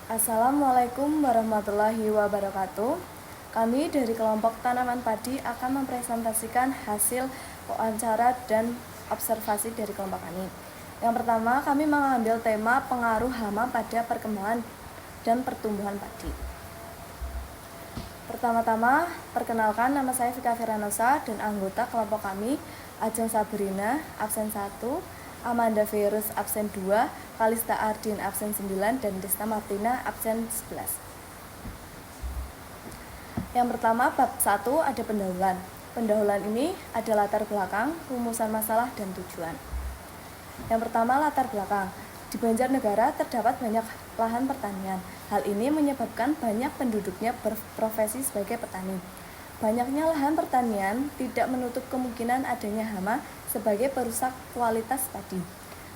Assalamualaikum warahmatullahi wabarakatuh. Kami dari kelompok tanaman padi akan mempresentasikan hasil wawancara dan observasi dari kelompok kami. Yang pertama, kami mengambil tema pengaruh hama pada perkembangan dan pertumbuhan padi. Pertama-tama, perkenalkan, nama saya Vika Firanosa dan anggota kelompok kami Ajeng Sabrina, absen 1, Amanda Verus, absen 2, Kalista Ardin, absen 9, dan Desta Martina, absen 11. Yang pertama, bab 1 ada pendahuluan. Pendahuluan ini ada latar belakang, rumusan masalah, dan tujuan. Yang pertama, latar belakang. Di Banjarnegara terdapat banyak lahan pertanian. Hal ini menyebabkan banyak penduduknya berprofesi sebagai petani. Banyaknya lahan pertanian tidak menutup kemungkinan adanya hama sebagai perusak kualitas padi.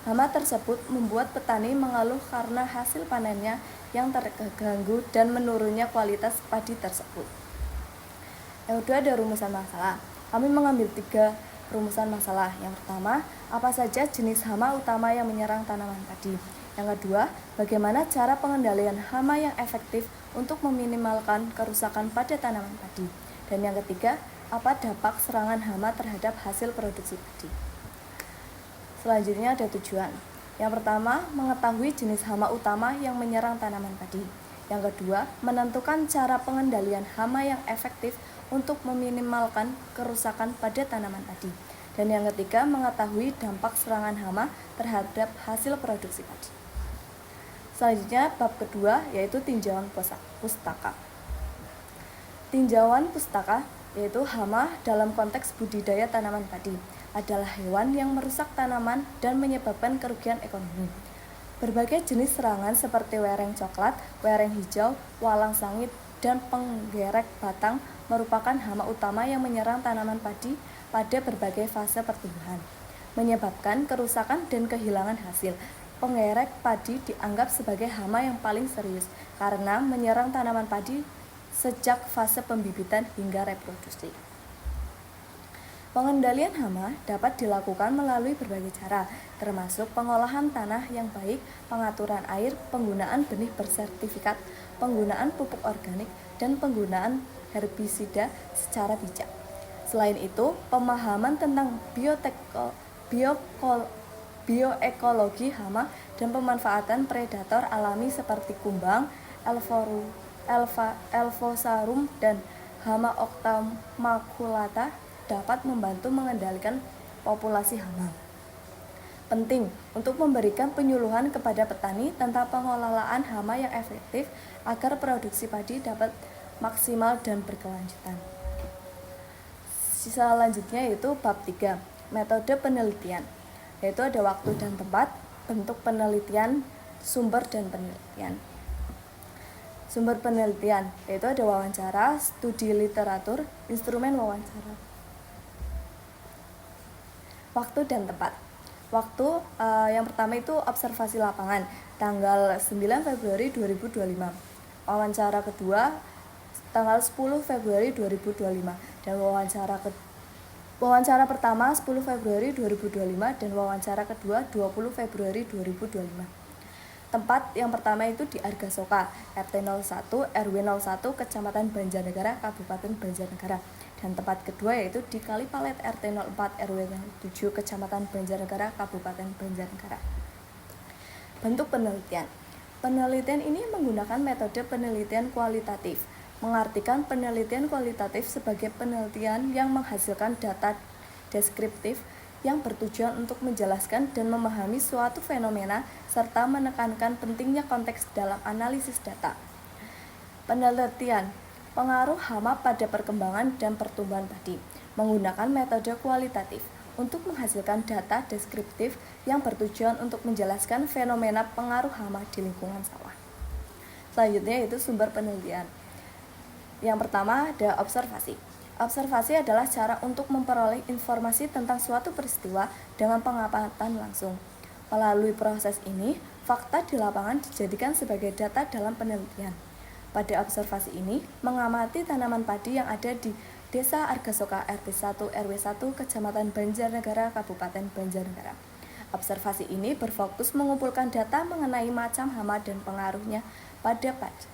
Hama tersebut membuat petani mengeluh karena hasil panennya yang terganggu dan menurunnya kualitas padi tersebut. Yang kedua ada rumusan masalah. Kami mengambil 3 rumusan masalah. Yang pertama, apa saja jenis hama utama yang menyerang tanaman padi? Yang kedua, bagaimana cara pengendalian hama yang efektif untuk meminimalkan kerusakan pada tanaman padi? Dan yang ketiga, apa dampak serangan hama terhadap hasil produksi padi? Selanjutnya ada tujuan. Yang pertama, mengetahui jenis hama utama yang menyerang tanaman padi. Yang kedua, menentukan cara pengendalian hama yang efektif untuk meminimalkan kerusakan pada tanaman padi. Dan yang ketiga, mengetahui dampak serangan hama terhadap hasil produksi padi. Selanjutnya, bab kedua yaitu tinjauan pustaka. Tinjauan pustaka yaitu hama dalam konteks budidaya tanaman padi adalah hewan yang merusak tanaman dan menyebabkan kerugian ekonomi. Berbagai jenis serangan seperti wereng coklat, wereng hijau, walang sangit, dan penggerek batang merupakan hama utama yang menyerang tanaman padi pada berbagai fase pertumbuhan, menyebabkan kerusakan dan kehilangan hasil. Penggerek padi dianggap sebagai hama yang paling serius karena menyerang tanaman padi sejak fase pembibitan hingga reproduksi. Pengendalian hama dapat dilakukan melalui berbagai cara, termasuk pengolahan tanah yang baik, pengaturan air, penggunaan benih bersertifikat, penggunaan pupuk organik, dan penggunaan herbisida secara bijak. Selain itu, pemahaman tentang bioekologi hama dan pemanfaatan predator alami seperti kumbang, Elphosarum, dan hama octamaculata dapat membantu mengendalikan populasi hama. Penting untuk memberikan penyuluhan kepada petani tentang pengelolaan hama yang efektif agar produksi padi dapat maksimal dan berkelanjutan. Selanjutnya yaitu bab 3, metode penelitian, yaitu ada waktu dan tempat, bentuk penelitian, sumber dan penelitian. Sumber penelitian yaitu ada wawancara, studi literatur, instrumen wawancara. Waktu dan tempat. Waktu yang pertama itu observasi lapangan tanggal 9 Februari 2025. Wawancara kedua tanggal 10 Februari 2025 dan wawancara pertama 10 Februari 2025 dan wawancara kedua 20 Februari 2025. Tempat yang pertama itu di Argasoka, RT 01, RW 01, Kecamatan Banjarnegara, Kabupaten Banjarnegara. Dan tempat kedua yaitu di Kalipalet, RT 04, RW 07, Kecamatan Banjarnegara, Kabupaten Banjarnegara. Bentuk penelitian. Penelitian ini menggunakan metode penelitian kualitatif. Mengartikan penelitian kualitatif sebagai penelitian yang menghasilkan data deskriptif yang bertujuan untuk menjelaskan dan memahami suatu fenomena serta menekankan pentingnya konteks dalam analisis data. Penelitian pengaruh hama pada perkembangan dan pertumbuhan padi menggunakan metode kualitatif untuk menghasilkan data deskriptif yang bertujuan untuk menjelaskan fenomena pengaruh hama di lingkungan sawah. Selanjutnya yaitu sumber penelitian. Yang pertama ada observasi. Observasi adalah cara untuk memperoleh informasi tentang suatu peristiwa dengan pengamatan langsung. Melalui proses ini, fakta di lapangan dijadikan sebagai data dalam penelitian. Pada observasi ini, mengamati tanaman padi yang ada di Desa Argasoka RT 1 RW 1 Kecamatan Banjarnegara Kabupaten Banjarnegara. Observasi ini berfokus mengumpulkan data mengenai macam hama dan pengaruhnya pada padi.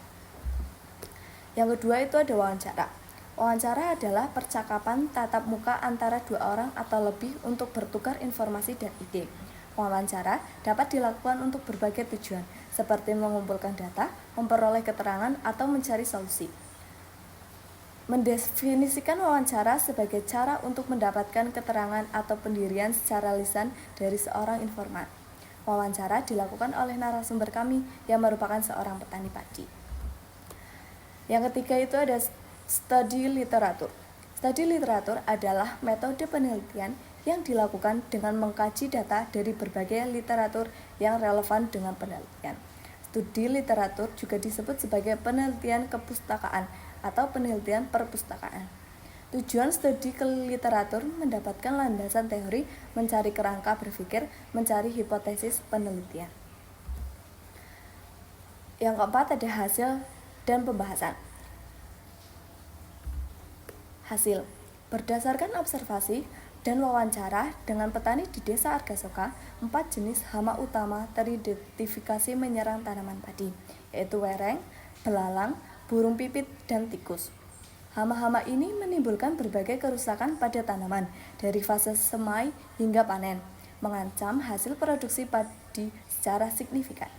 Yang kedua itu ada wawancara. Wawancara adalah percakapan tatap muka antara dua orang atau lebih untuk bertukar informasi dan ide. Wawancara dapat dilakukan untuk berbagai tujuan, seperti mengumpulkan data, memperoleh keterangan, atau mencari solusi. Mendefinisikan wawancara sebagai cara untuk mendapatkan keterangan atau pendirian secara lisan dari seorang informan. Wawancara dilakukan oleh narasumber kami yang merupakan seorang petani padi. Yang ketiga itu ada studi literatur. Studi literatur adalah metode penelitian yang dilakukan dengan mengkaji data dari berbagai literatur yang relevan dengan penelitian. Studi literatur juga disebut sebagai penelitian kepustakaan atau penelitian perpustakaan. Tujuan studi literatur mendapatkan landasan teori, mencari kerangka berpikir, mencari hipotesis penelitian. Yang keempat ada hasil dan pembahasan. Hasil, berdasarkan observasi dan wawancara dengan petani di Desa Argasoka, 4 jenis hama utama teridentifikasi menyerang tanaman padi, yaitu wereng, belalang, burung pipit, dan tikus. Hama-hama ini menimbulkan berbagai kerusakan pada tanaman, dari fase semai hingga panen, mengancam hasil produksi padi secara signifikan.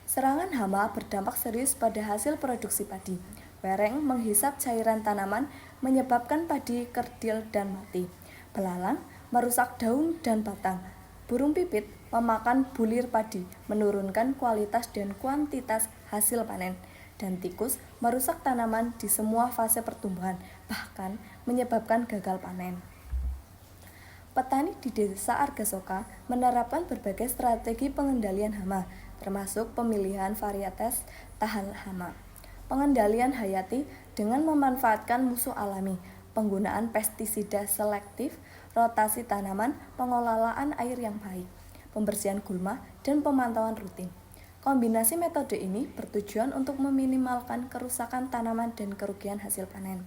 Serangan hama berdampak serius pada hasil produksi padi. Wereng menghisap cairan tanaman, menyebabkan padi kerdil dan mati. Belalang merusak daun dan batang. Burung pipit memakan bulir padi, menurunkan kualitas dan kuantitas hasil panen. Dan tikus merusak tanaman di semua fase pertumbuhan, bahkan menyebabkan gagal panen. Petani di Desa Argasoka menerapkan berbagai strategi pengendalian hama, termasuk pemilihan varietas tahan hama, pengendalian hayati dengan memanfaatkan musuh alami, penggunaan pestisida selektif, rotasi tanaman, pengelolaan air yang baik, pembersihan gulma, dan pemantauan rutin. Kombinasi metode ini bertujuan untuk meminimalkan kerusakan tanaman dan kerugian hasil panen.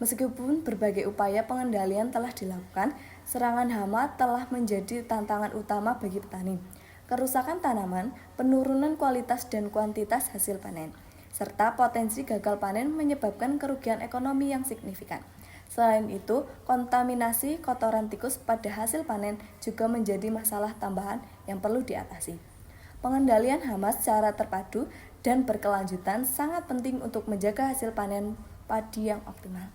Meskipun berbagai upaya pengendalian telah dilakukan, serangan hama telah menjadi tantangan utama bagi petani. Kerusakan tanaman, penurunan kualitas dan kuantitas hasil panen, serta potensi gagal panen menyebabkan kerugian ekonomi yang signifikan. Selain itu, kontaminasi kotoran tikus pada hasil panen juga menjadi masalah tambahan yang perlu diatasi. Pengendalian hama secara terpadu dan berkelanjutan sangat penting untuk menjaga hasil panen padi yang optimal.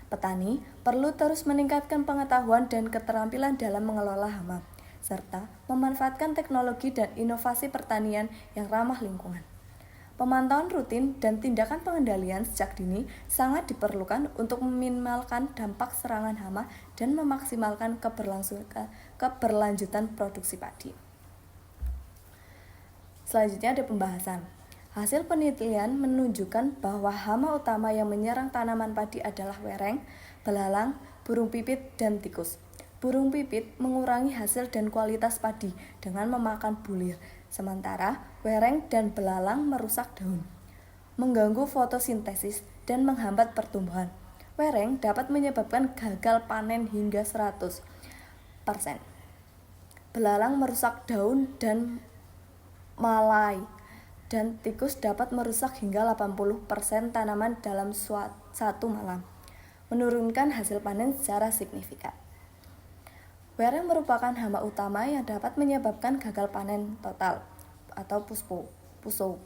Petani perlu terus meningkatkan pengetahuan dan keterampilan dalam mengelola hama, serta memanfaatkan teknologi dan inovasi pertanian yang ramah lingkungan. Pemantauan rutin dan tindakan pengendalian sejak dini sangat diperlukan untuk meminimalkan dampak serangan hama dan memaksimalkan keberlanjutan produksi padi. Selanjutnya ada pembahasan. Hasil penelitian menunjukkan bahwa hama utama yang menyerang tanaman padi adalah wereng, belalang, burung pipit, dan tikus. Burung pipit mengurangi hasil dan kualitas padi dengan memakan bulir, sementara wereng dan belalang merusak daun, mengganggu fotosintesis, dan menghambat pertumbuhan. Wereng dapat menyebabkan gagal panen hingga 100%. Belalang merusak daun dan malai, dan tikus dapat merusak hingga 80% tanaman dalam satu malam, menurunkan hasil panen secara signifikan. Wereng merupakan hama utama yang dapat menyebabkan gagal panen total atau puso,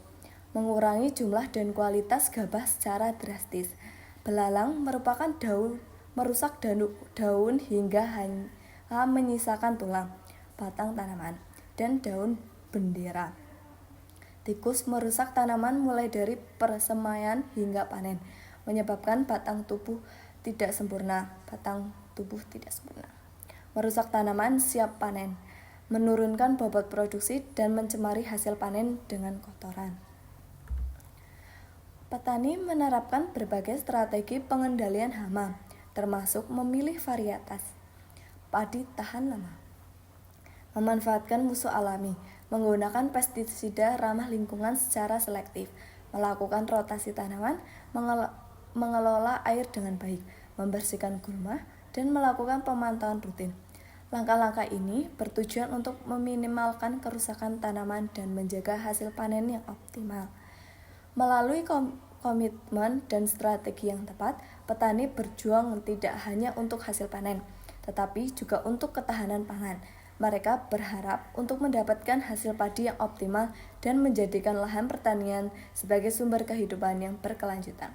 mengurangi jumlah dan kualitas gabah secara drastis. Belalang merupakan merusak daun hingga hanya menyisakan tulang, batang tanaman, dan daun bendera. Tikus merusak tanaman mulai dari persemaian hingga panen, menyebabkan batang tubuh tidak sempurna, merusak tanaman siap panen, menurunkan bobot produksi, dan mencemari hasil panen dengan kotoran. Petani menerapkan berbagai strategi pengendalian hama, termasuk memilih varietas padi tahan lama, memanfaatkan musuh alami, menggunakan pestisida ramah lingkungan secara selektif, melakukan rotasi tanaman, mengelola air dengan baik, membersihkan gulma, dan melakukan pemantauan rutin. Langkah-langkah ini bertujuan untuk meminimalkan kerusakan tanaman dan menjaga hasil panen yang optimal. Melalui komitmen dan strategi yang tepat, petani berjuang tidak hanya untuk hasil panen, tetapi juga untuk ketahanan pangan. Mereka berharap untuk mendapatkan hasil padi yang optimal dan menjadikan lahan pertanian sebagai sumber kehidupan yang berkelanjutan.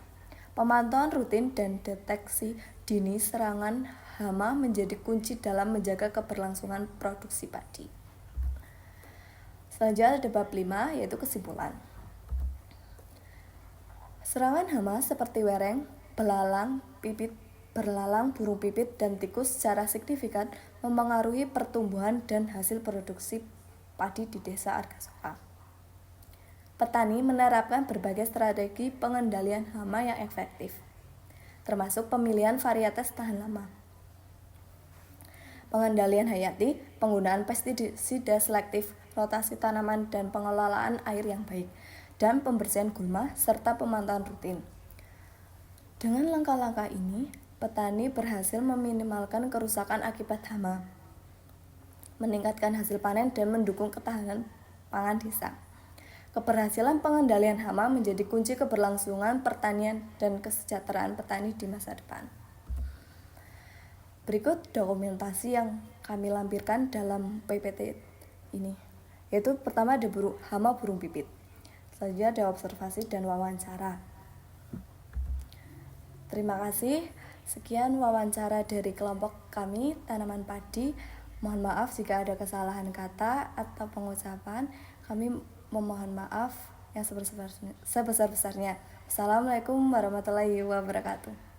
Pemantauan rutin dan deteksi dini serangan hama menjadi kunci dalam menjaga keberlangsungan produksi padi. Selanjutnya ada bab 5, yaitu kesimpulan. Serangan hama seperti wereng, belalang, burung pipit, dan tikus secara signifikan mempengaruhi pertumbuhan dan hasil produksi padi di Desa Argasoka. Petani menerapkan berbagai strategi pengendalian hama yang efektif, termasuk pemilihan varietas tahan lama, pengendalian hayati, penggunaan pestisida selektif, rotasi tanaman dan pengelolaan air yang baik, dan pembersihan gulma serta pemantauan rutin. Dengan langkah-langkah ini, petani berhasil meminimalkan kerusakan akibat hama, meningkatkan hasil panen dan mendukung ketahanan pangan desa. Keberhasilan pengendalian hama menjadi kunci keberlangsungan pertanian dan kesejahteraan petani di masa depan. Berikut dokumentasi yang kami lampirkan dalam PPT ini, yaitu pertama ada hama burung pipit, selanjutnya ada observasi dan wawancara. Terima kasih, sekian wawancara dari kelompok kami Tanaman Padi. Mohon maaf jika ada kesalahan kata atau pengucapan. Kami memohon maaf yang sebesar-besarnya. Assalamualaikum warahmatullahi wabarakatuh.